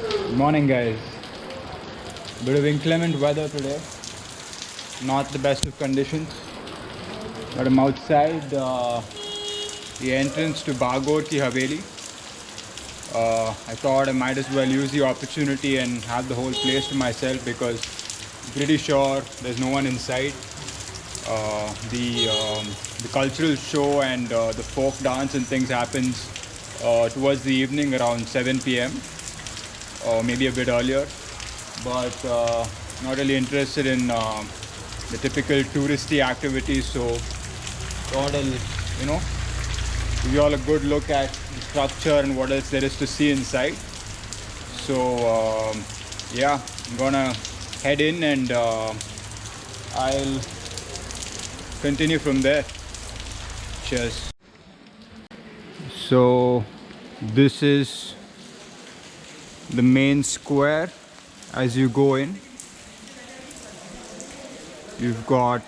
Good morning, guys. Bit of inclement weather today. Not the best of conditions, but I'm outside the entrance to Bagore-ki-Haveli. I thought I might as well use the opportunity and have the whole place to myself because I'm pretty sure there's no one inside. The cultural show and the folk dance and things happens towards the evening around 7 p.m. or maybe a bit earlier, but not really interested in the typical touristy activities. So thought I'll, give you all a good look at the structure and what else there is to see inside. So yeah, I'm gonna head in and I'll continue from there. Cheers. So this is the main square. As you go in, you've got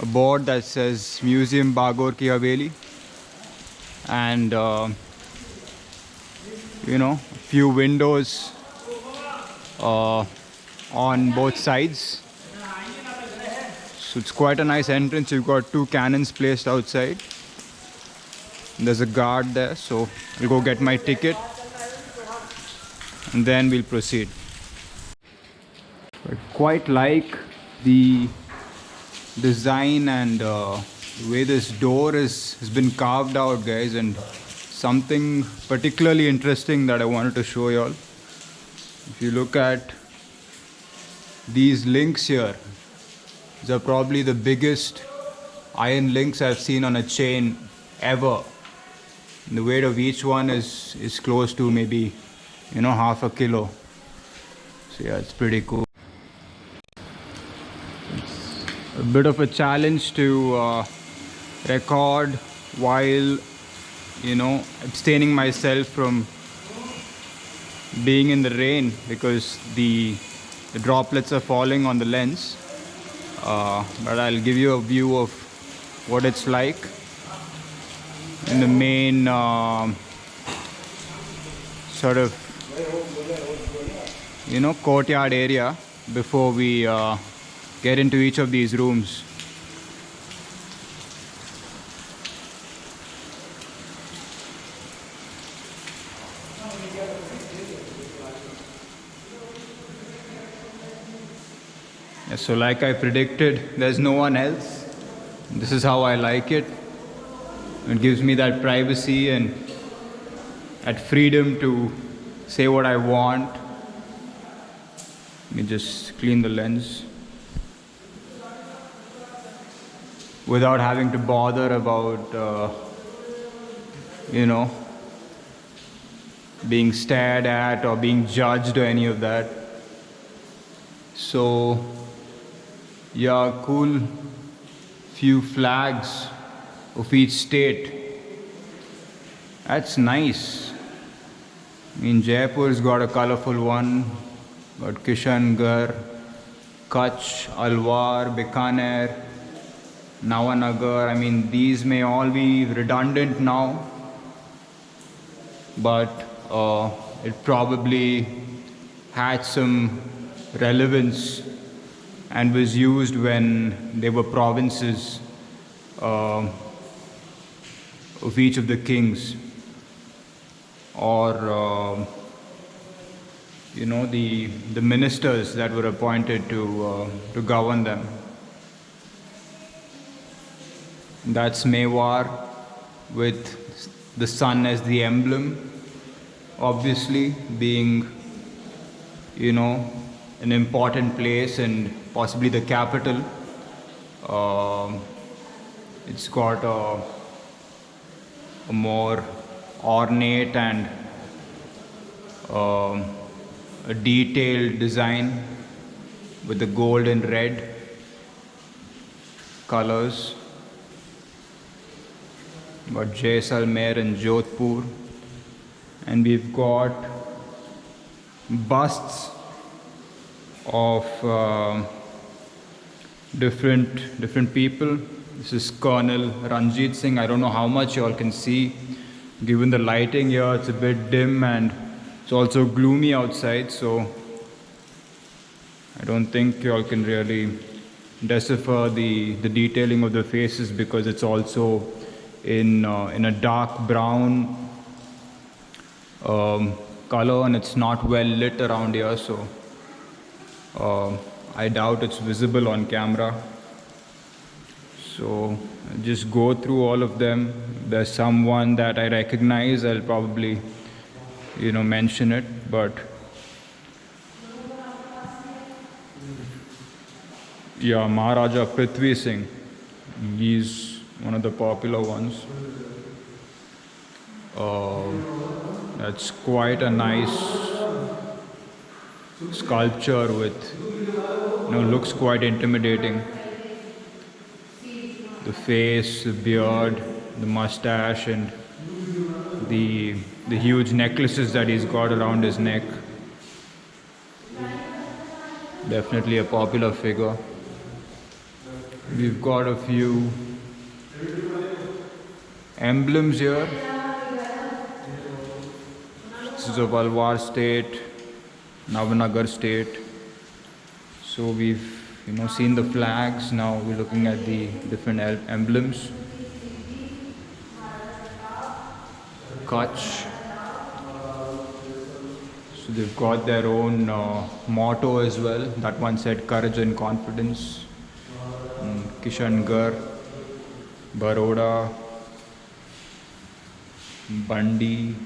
a board that says Museum Bagore-ki-Haveli, and a few windows on both sides. So it's quite a nice entrance. You've got two cannons placed outside. There's a guard there, so I'll go get my ticket and then we'll proceed. I quite like the design and the way this door has been carved out, guys, and something particularly interesting that I wanted to show you all. If you look at these links here, these are probably the biggest iron links I've seen on a chain ever. And the weight of each one is close to maybe half a kilo. So yeah, it's pretty cool. It's a bit of a challenge to record while abstaining myself from being in the rain because the droplets are falling on the lens, but I'll give you a view of what it's like in the main sort of courtyard area before we get into each of these rooms. Yeah, so like I predicted, there's no one else. This is how I like it. It gives me that privacy and that freedom to say what I want. Let me just clean the lens without having to bother about being stared at or being judged or any of that. So yeah, cool few flags of each state. That's nice. I mean, Jaipur's got a colorful one. Got Kishangarh, Kutch, Alwar, Bikaner, Nawanagar. I mean, these may all be redundant now, but it probably had some relevance and was used when they were provinces of each of the kings, or the ministers that were appointed to govern them. That's Mewar, with the sun as the emblem, obviously being an important place and possibly the capital. It's got a more ornate and a detailed design with the gold and red colors. Got Jaisalmer and Jodhpur, and we've got busts of different people. This is Colonel Ranjit Singh. I don't know how much you all can see. Given the lighting here, it's a bit dim and It's also gloomy outside, so I don't think you all can really decipher the detailing of the faces because it's also in a dark brown color, and it's not well lit around here, so I doubt it's visible on camera. So just go through all of them. There's someone that I recognize, I'll probably mention it, but yeah, Maharaja Prithvi Singh, he's one of the popular ones. That's quite a nice sculpture with, looks quite intimidating. The face, the beard, the mustache, and the huge necklaces that he's got around his neck. Definitely a popular figure. We've got a few emblems here. This is of Alwar state, Navanagar state. So we've seen the flags. Now we're looking at the different emblems. Kutch. So they've got their own motto as well. That one said courage and confidence. Kishangarh, Baroda, Bandi,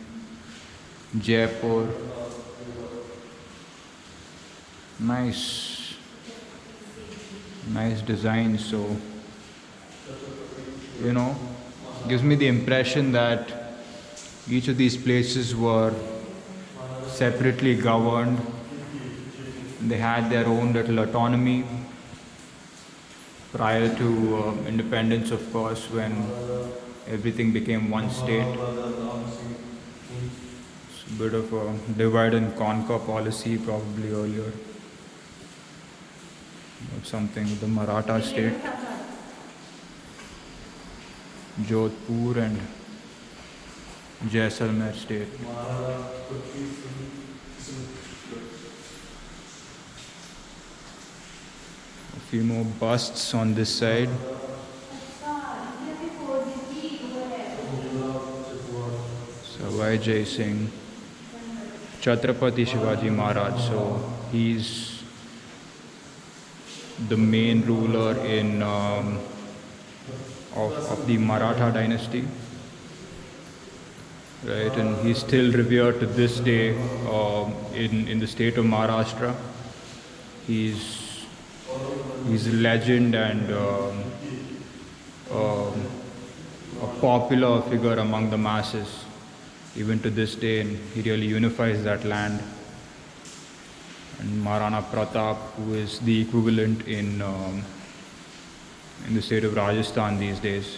Jaipur. Nice design. So gives me the impression that each of these places were separately governed. They had their own little autonomy prior to independence, of course, when everything became one state. It's a bit of a divide and conquer policy probably earlier. Something with the Maratha state, Jodhpur and Jaisalmer state. A few more busts on this side. Savai Jai Singh, Chhatrapati Shivaji Maharaj. So he's the main ruler in of the Maratha dynasty, right? And he's still revered to this day in the state of Maharashtra. He's a legend and a popular figure among the masses even to this day, and he really unifies that land. And Maharana Pratap, who is the equivalent in the state of Rajasthan these days.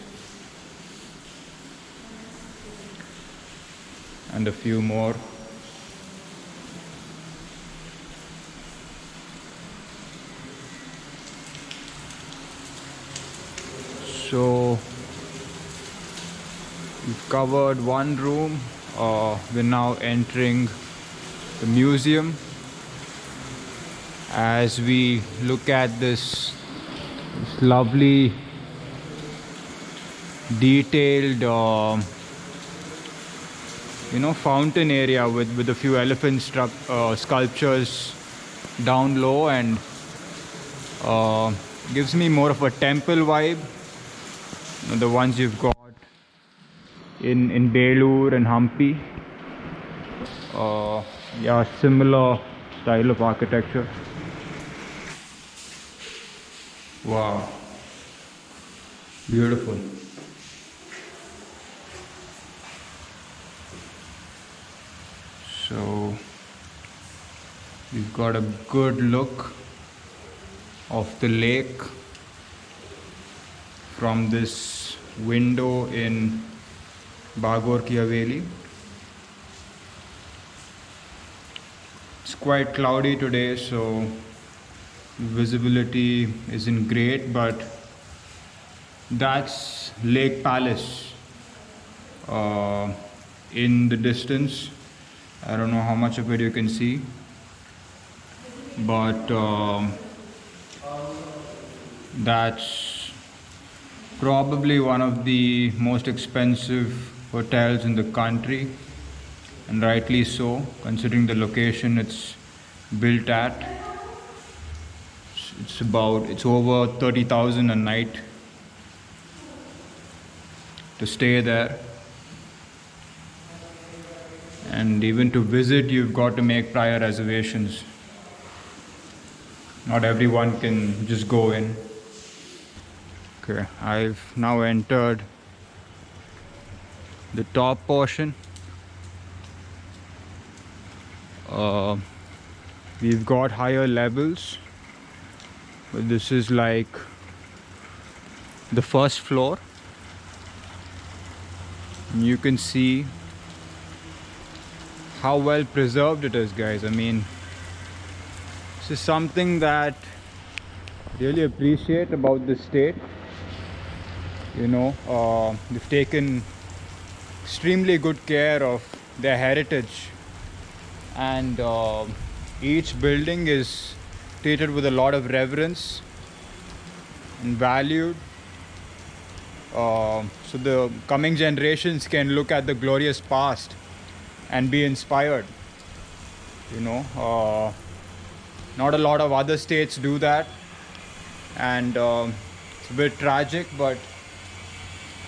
And a few more. So we've covered one room. We're now entering the museum. As we look at this lovely detailed fountain area with a few elephant sculptures down low, and gives me more of a temple vibe. The ones you've got in Belur and Hampi. Yeah, similar style of architecture. Wow, beautiful. So we've got a good look of the lake from this window in Bagore-ki-Haveli. It's quite cloudy today, so visibility isn't great, but that's Lake Palace in the distance. I don't know how much of it you can see, but that's probably one of the most expensive hotels in the country, and rightly so, considering the location it's built at. It's over 30,000 a night to stay there, and even to visit you've got to make prior reservations. Not everyone can just go in. Okay, I've now entered the top portion. We've got higher levels, but this is like the first floor. And you can see how well preserved it is, guys. I mean, this is something that I really appreciate about this state. You know, they've taken extremely good care of their heritage, and each building is treated with a lot of reverence and valued, so the coming generations can look at the glorious past and be inspired. You know, not a lot of other states do that, and it's a bit tragic, but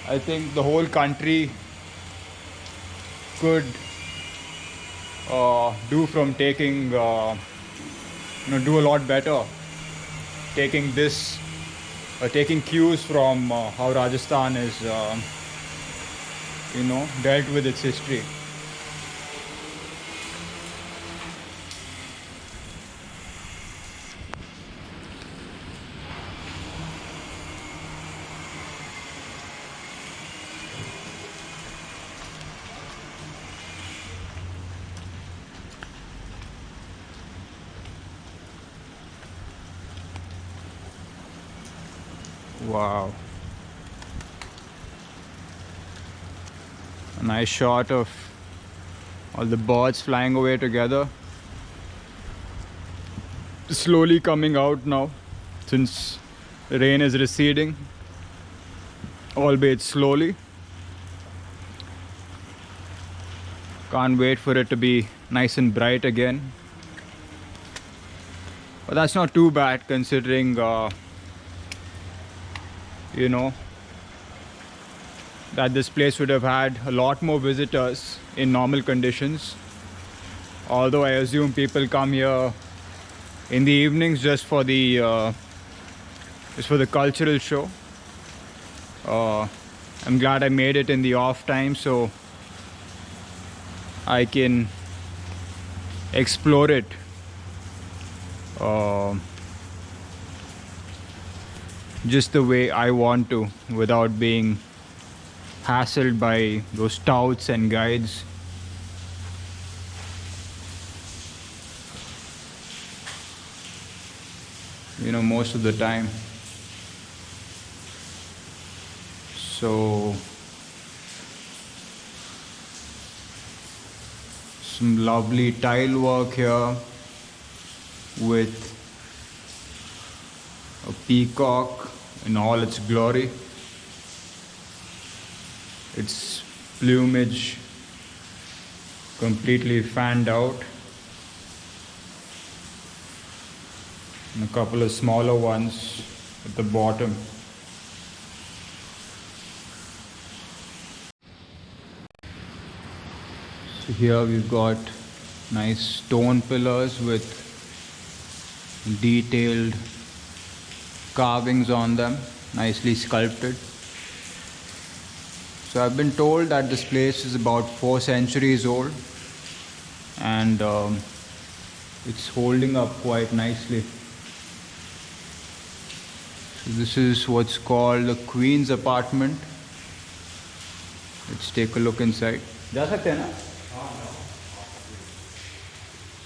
I think the whole country could do from taking, do a lot better, taking this, taking cues from how Rajasthan is, dealt with its history. Wow. A nice shot of all the birds flying away together. Slowly coming out now, since the rain is receding, albeit slowly. Can't wait for it to be nice and bright again. But that's not too bad, considering that this place would have had a lot more visitors in normal conditions. Although I assume people come here in the evenings just for the cultural show. I'm glad I made it in the off time so I can explore it just the way I want to, without being hassled by those touts and guides. Most of the time. So some lovely tile work here with a peacock in all its glory. Its plumage completely fanned out, and a couple of smaller ones at the bottom. So here we've got nice stone pillars with detailed carvings on them, nicely sculpted. So I've been told that this place is about 4 centuries old, and it's holding up quite nicely. So this is what's called the Queen's apartment. Let's take a look inside. जा सकते हैं ना?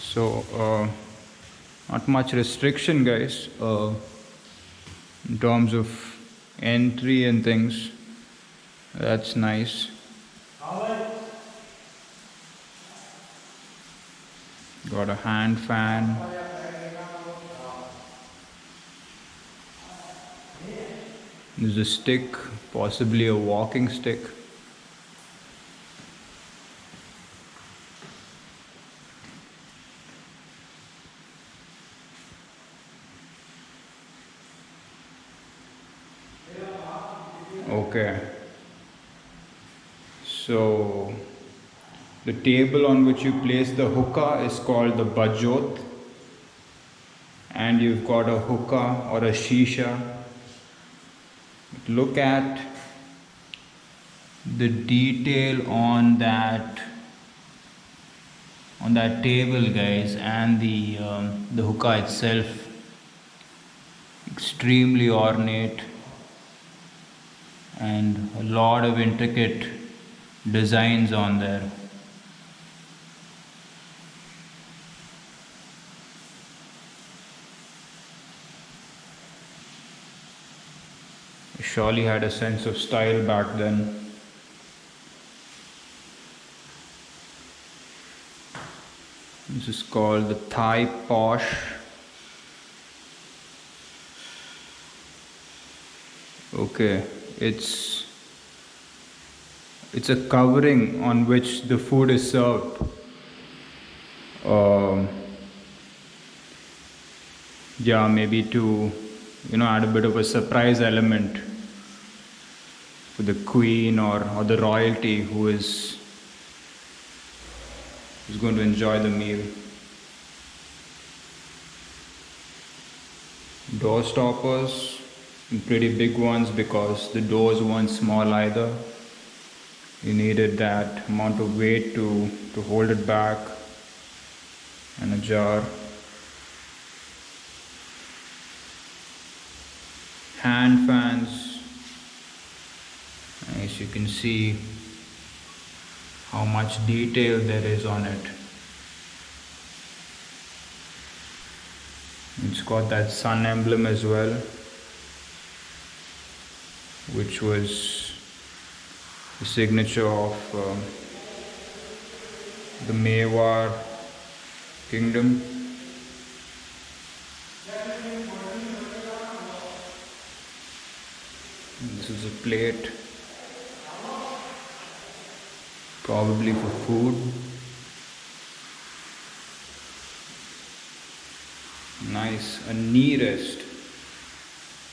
So not much restriction, guys, in terms of entry and things. That's nice. Got a hand fan. There's a stick, possibly a walking stick. Okay. So the table on which you place the hookah is called the bajot, and you've got a hookah or a shisha. Look at the detail on that table, guys, and the hookah itself. Extremely ornate and a lot of intricate designs on there. Surely had a sense of style back then. This is called the Thai Posh. Okay, it's a covering on which the food is served. Yeah, maybe to add a bit of a surprise element for the queen or the royalty who's going to enjoy the meal. Door stoppers, pretty big ones because the doors weren't small either. You needed that amount of weight to hold it back, and a jar. Hand fans, as you can see how much detail there is on it. It's got that sun emblem as well, which was the signature of the Mewar kingdom. This is a plate, probably for food. Nice, a knee rest.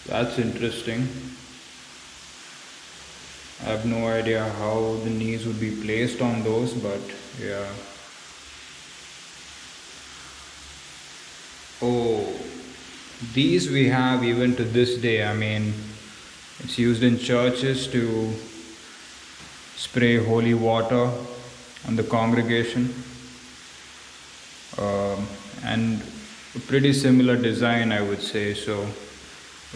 That's interesting. I have no idea how the knees would be placed on those, but yeah. Oh, these we have even to this day. I mean, it's used in churches to spray holy water on the congregation, and a pretty similar design, I would say. So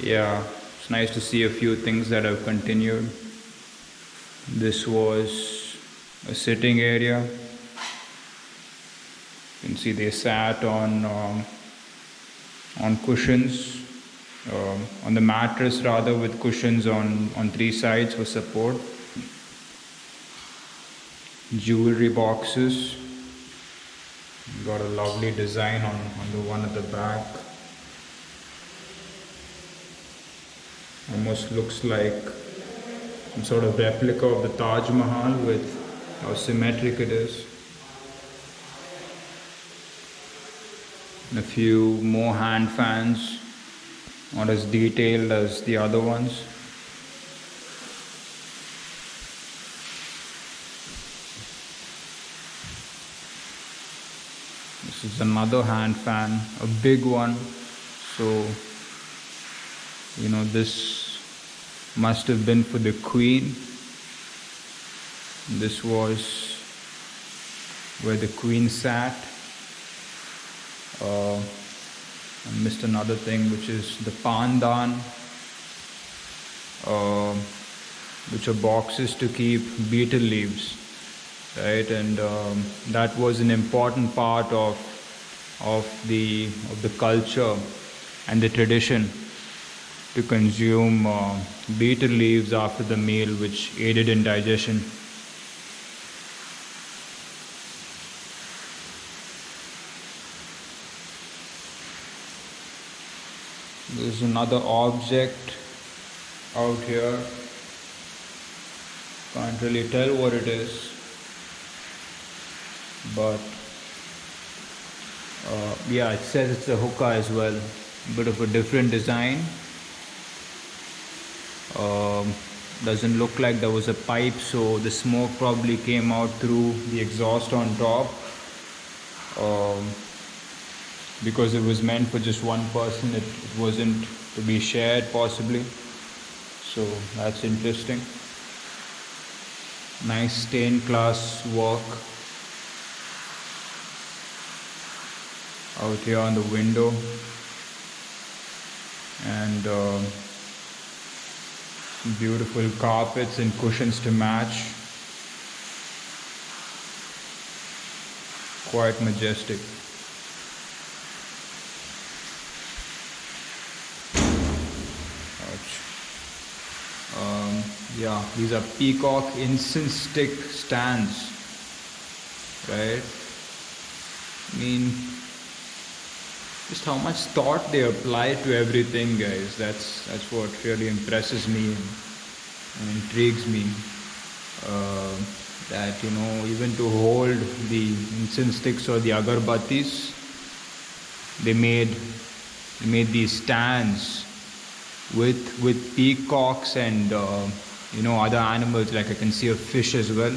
yeah, it's nice to see a few things that have continued. This was a sitting area. You can see they sat on cushions, on the mattress rather, with cushions on three sides for support. Jewelry boxes. Got a lovely design on the one at the back. Almost looks like some sort of replica of the Taj Mahal with how symmetric it is. And a few more hand fans, not as detailed as the other ones. This is another hand fan, a big one. So, this must have been for the queen. This was where the queen sat. I missed another thing, which is the pandan, which are boxes to keep betel leaves, right? And that was an important part of the culture and the tradition to consume betel leaves after the meal, which aided in digestion. There's another object out here. Can't really tell what it is, but yeah, it says it's a hookah as well. A bit of a different design. Um, doesn't look like there was a pipe, so the smoke probably came out through the exhaust on top. Because it was meant for just one person, it wasn't to be shared possibly. So that's interesting. Nice stained glass work out here on the window, and beautiful carpets and cushions to match. Quite majestic. Ouch. Yeah, these are peacock incense stick stands, right? I mean, just how much thought they apply to everything, guys. That's what really impresses me and intrigues me. That even to hold the incense sticks or the agarbattis, they made these stands with peacocks and other animals. Like I can see a fish as well.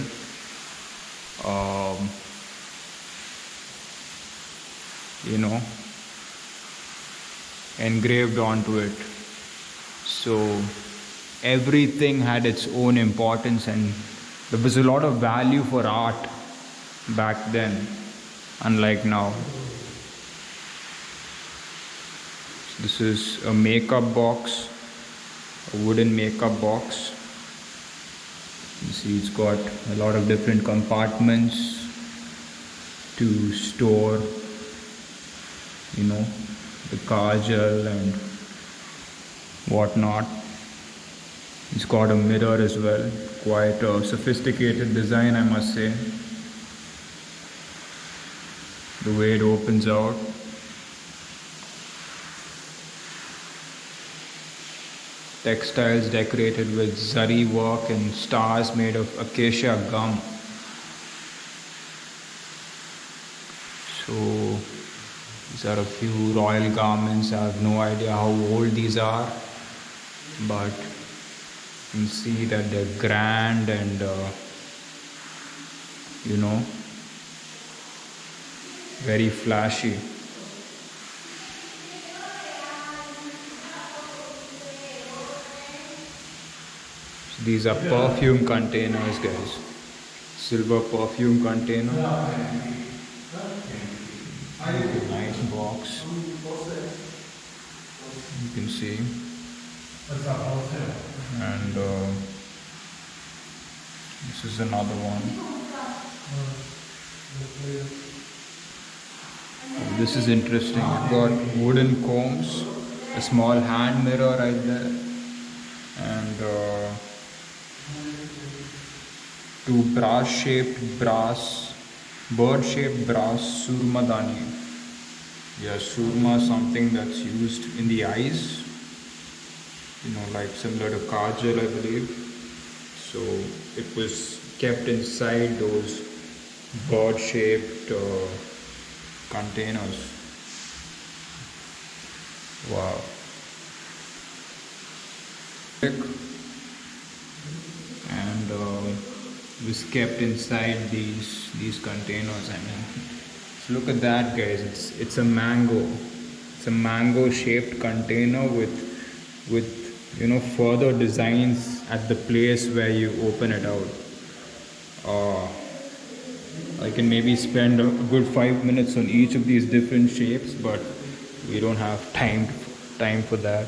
Engraved onto it. So everything had its own importance, and there was a lot of value for art back then, unlike now. This is a makeup box, a wooden makeup box. You see, it's got a lot of different compartments to store, the kajal and whatnot. It's got a mirror as well. Quite a sophisticated design, I must say. The way it opens out. Textiles decorated with zari work and stars made of acacia gum. So these are a few royal garments. I have no idea how old these are, but you can see that they're grand and very flashy. So these are perfume containers, guys. Silver perfume container. Nice box. You can see. And this is another one. Oh, this is interesting. You've got wooden combs, a small hand mirror right there, and two bird-shaped brass surmadani. Yeah, surma, something that's used in the eyes. Like similar to kajal, I believe. So it was kept inside those bird-shaped containers. Wow. And was kept inside these containers. I mean, so look at that, guys. It's a mango. It's a mango-shaped container with further designs at the place where you open it out. I can maybe spend a good 5 minutes on each of these different shapes, but we don't have time for that.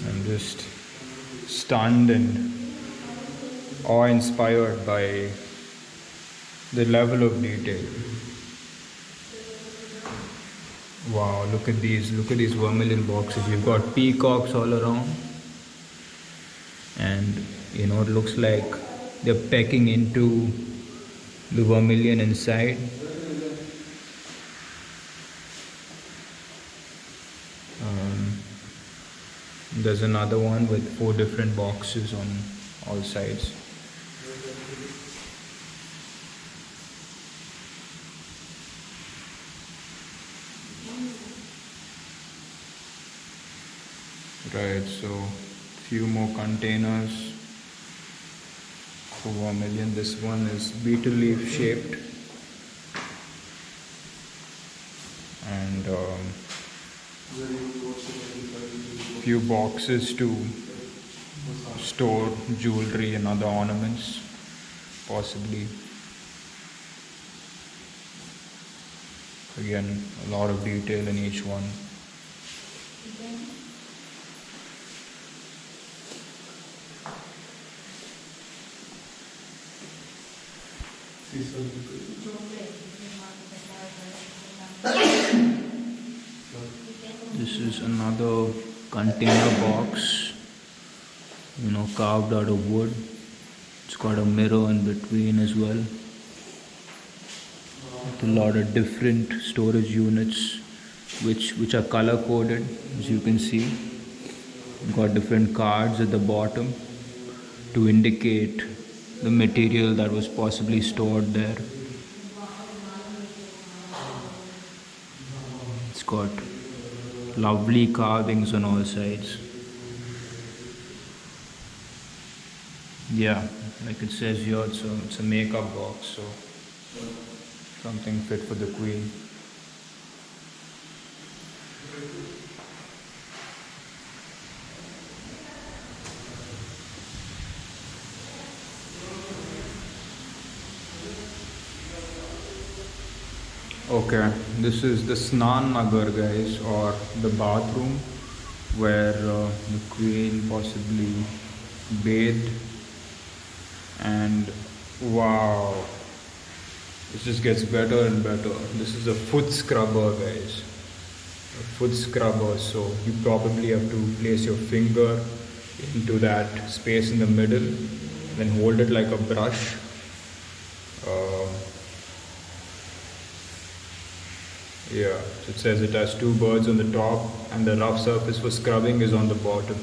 I'm just stunned and awe-inspired by the level of detail. Wow, look at these vermilion boxes. You've got peacocks all around, and it looks like they're pecking into the vermilion inside. There's another one with 4 different boxes on all sides. Right, so few more containers for 1 million. This one is beetle leaf shaped, and few boxes to store jewelry and other ornaments, possibly. Again, a lot of detail in each one. This is another container box, carved out of wood. It's got a mirror in between as well. With a lot of different storage units, which are color coded, as you can see. Got different cards at the bottom to indicate the material that was possibly stored there. It's got lovely carvings on all sides. Yeah, like it says here, it's a makeup box, so something fit for the queen. Okay, this is the Snan Nagar, guys, or the bathroom where the queen possibly bathed. And wow, this just gets better and better. This is a foot scrubber, guys. A foot scrubber, so you probably have to place your finger into that space in the middle, then hold it like a brush. Yeah, so it says it has 2 birds on the top and the rough surface for scrubbing is on the bottom.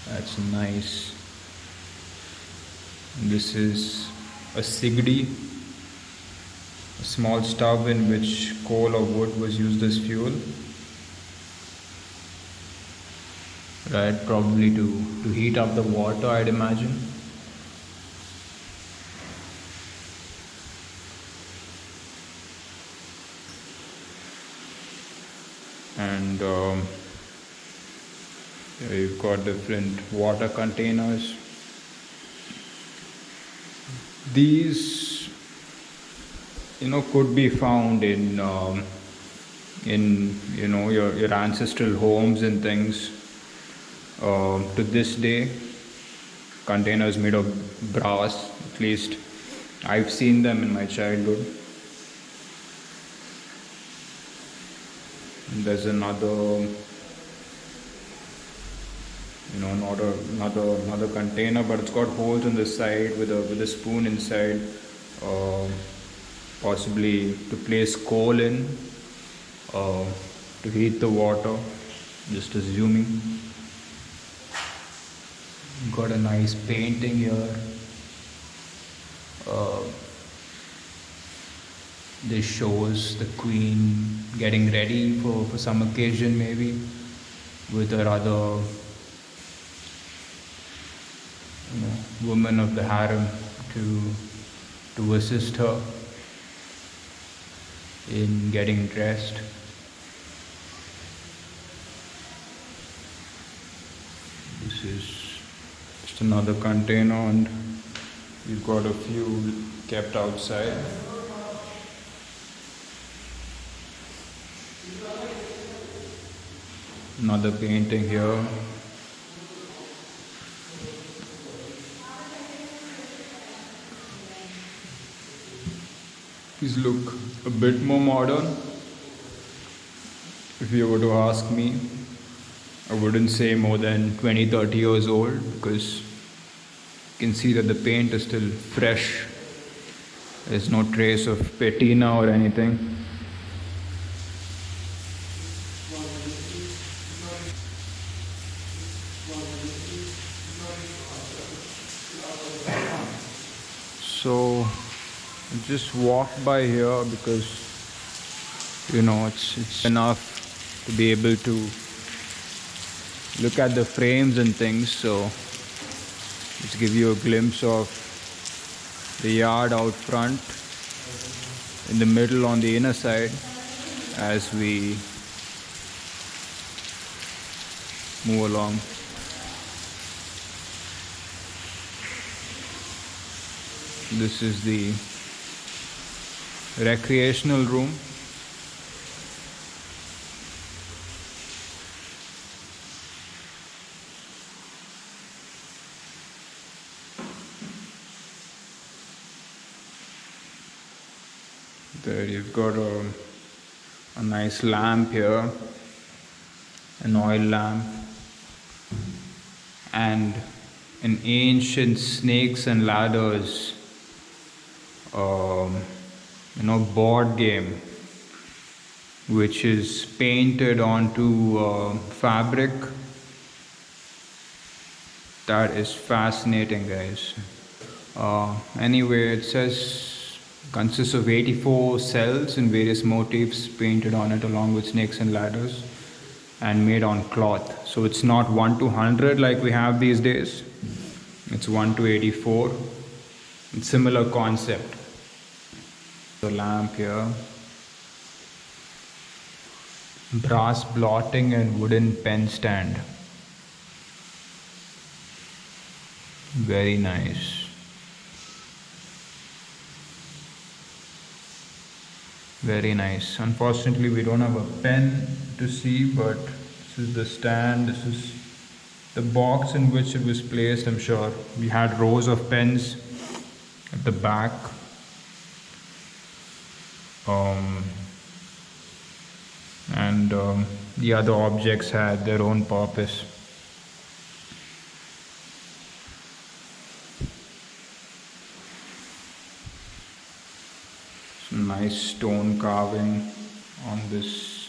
That's nice. This is a sigdi, a small stove in which coal or wood was used as fuel. Right, probably to heat up the water, I'd imagine. And you've got different water containers. These, could be found in your ancestral homes and things. To this day, containers made of brass. At least I've seen them in my childhood. And there's another, another container, but it's got holes on the side with a spoon inside, possibly to place coal in, to heat the water. Just assuming. Got a nice painting here. This shows the queen getting ready for some occasion, maybe with her other women of the harem to assist her in getting dressed. This is just another container, and we've got a few kept outside. Another painting here. These look a bit more modern. If you were to ask me, I wouldn't say more than 20-30 years old, because you can see that the paint is still fresh. There's no trace of patina or anything. Just walked by here because it's enough to be able to look at the frames and things. So let's give you a glimpse of the yard out front, in the middle on the inner side, as we move along. This is the recreational room. There you've got a nice lamp here, an oil lamp, and an ancient snakes and ladders board game, which is painted onto fabric. That is fascinating, guys. Anyway, it says consists of 84 cells in various motifs painted on it, along with snakes and ladders, and made on cloth. So it's not 1 to 100 like we have these days. It's 1 to 84. It's similar concept. The lamp here, brass blotting and wooden pen stand. Very nice. Very nice. Unfortunately, we don't have a pen to see, but this is the stand. This is the box in which it was placed. I'm sure we had rows of pens at the back. The other objects had their own purpose. Some nice stone carving on this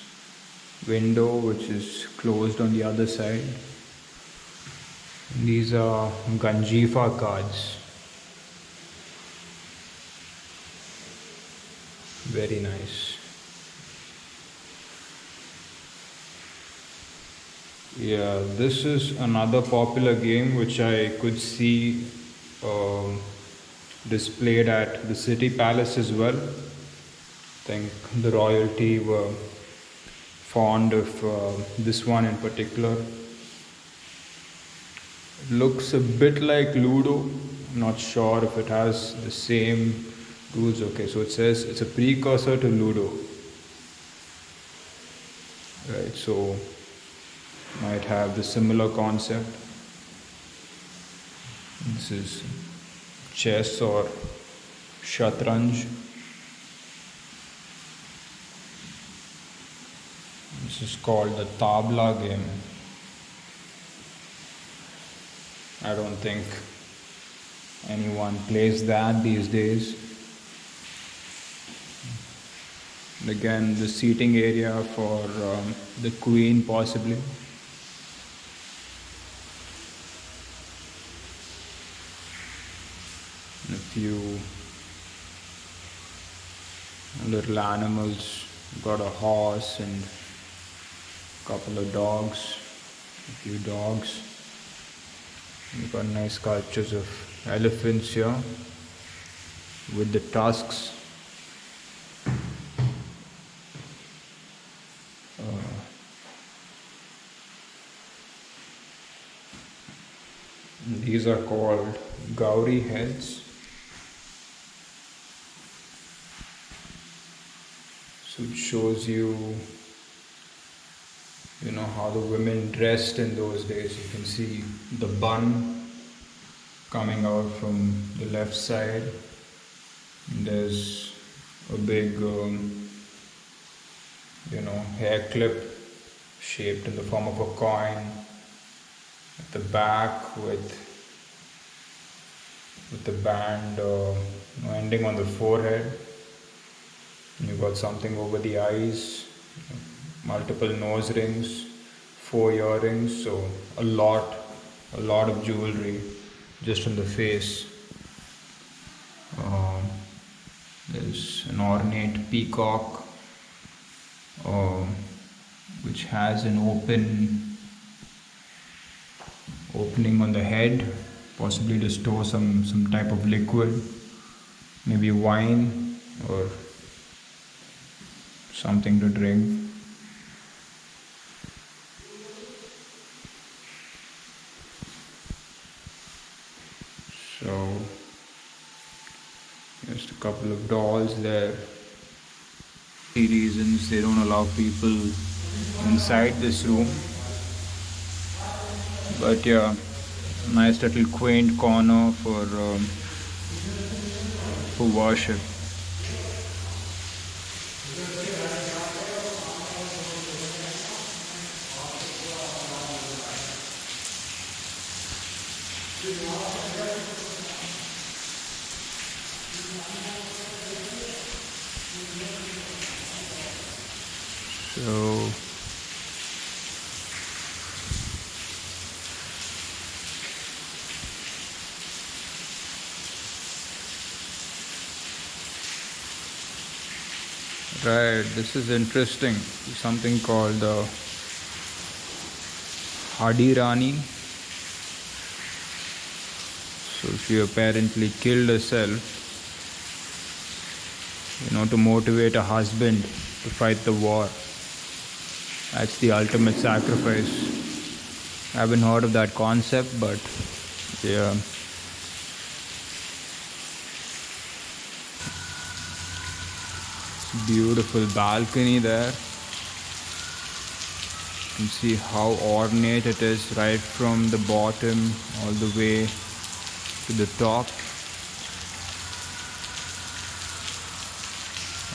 window, which is closed on the other side. These are Ganjifa cards. Very nice. Yeah, this is another popular game which I could see displayed at the city palace as well. I think the royalty were fond of this one in particular. It looks a bit like Ludo. I'm not sure if it has the same rules. Okay, so it says it's a precursor to Ludo. Right, so might have the similar concept. This is chess or shatranj. This is called the tabla game. I don't think anyone plays that these days. And again, the seating area for the queen possibly. And a few little animals. Got a horse and a couple of dogs, a few dogs. We've got nice sculptures of elephants here with the tusks. These are called Gauri heads. So it shows you how the women dressed in those days. You can see the bun coming out from the left side. And there's a big hair clip shaped in the form of a coin at the back with the band ending on the forehead. And you've got something over the eyes, multiple nose rings, 4 earrings, so a lot of jewelry just on the face. an ornate peacock, uh, which has an opening on the head, possibly to store some type of liquid, maybe wine or something to drink. So just a couple of dolls there. The reasons they don't allow people inside this room, but yeah, nice little quaint corner for worship. So right, this is interesting. Something called the Hadi Rani. So she apparently killed herself, to motivate a husband to fight the war. That's the ultimate sacrifice. I haven't heard of that concept, but yeah. Beautiful balcony there. You can see how ornate it is right from the bottom all the way to the top.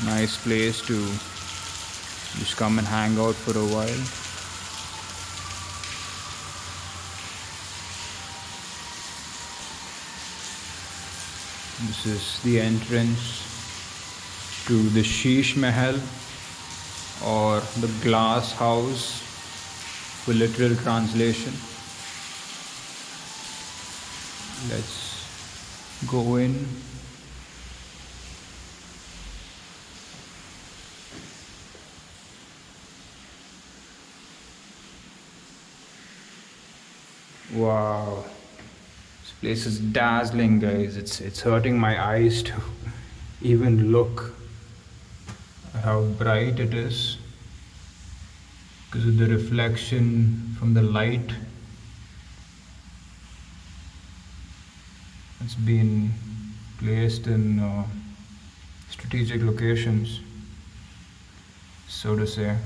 A nice place to just come and hang out for a while. This is the entrance to the Sheesh Mahal, or the glass house for literal translation. Let's go in. Wow, this place is dazzling, guys. It's hurting my eyes to even look at how bright it is because of the reflection from the light. It's been placed in strategic locations, so to say.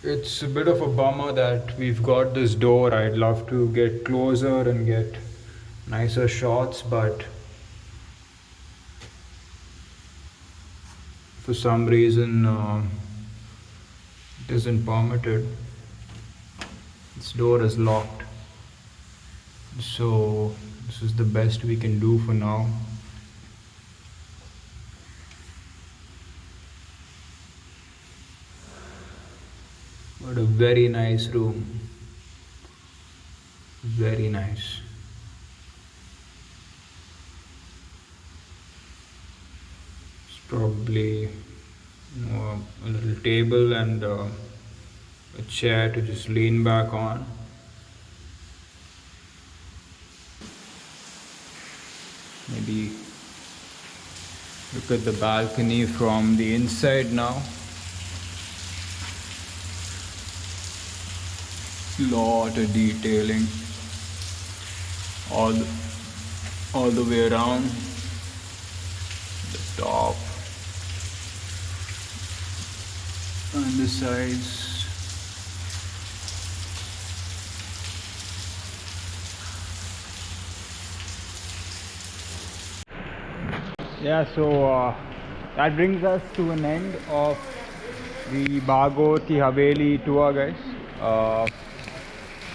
It's a bit of a bummer that we've got this door. I'd love to get closer and get nicer shots, but for some reason it isn't permitted. This door is locked, so this is the best we can do for now. But a very nice room, very nice. It's probably a little table and a chair to just lean back on. Maybe look at the balcony from the inside now. Lot of detailing all the way around the top and the sides. Yeah, so that brings us to an end of the Bagore-ki-Haveli tour, guys.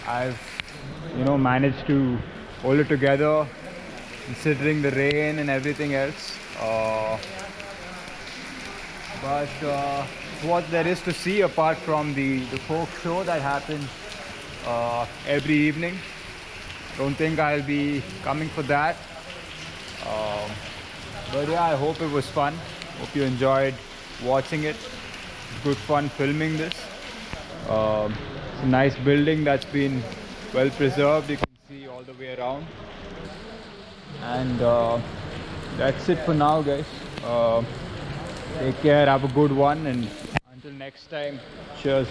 I've managed to hold it together considering the rain and everything else, but what there is to see apart from the folk show that happens every evening. Don't think I'll be coming for that. Um, but yeah, I hope it was fun. Hope you enjoyed watching it. Good fun filming this. It's a nice building that's been well preserved. You can see all the way around. And that's it for now, guys. Take care, have a good one, and until next time, cheers.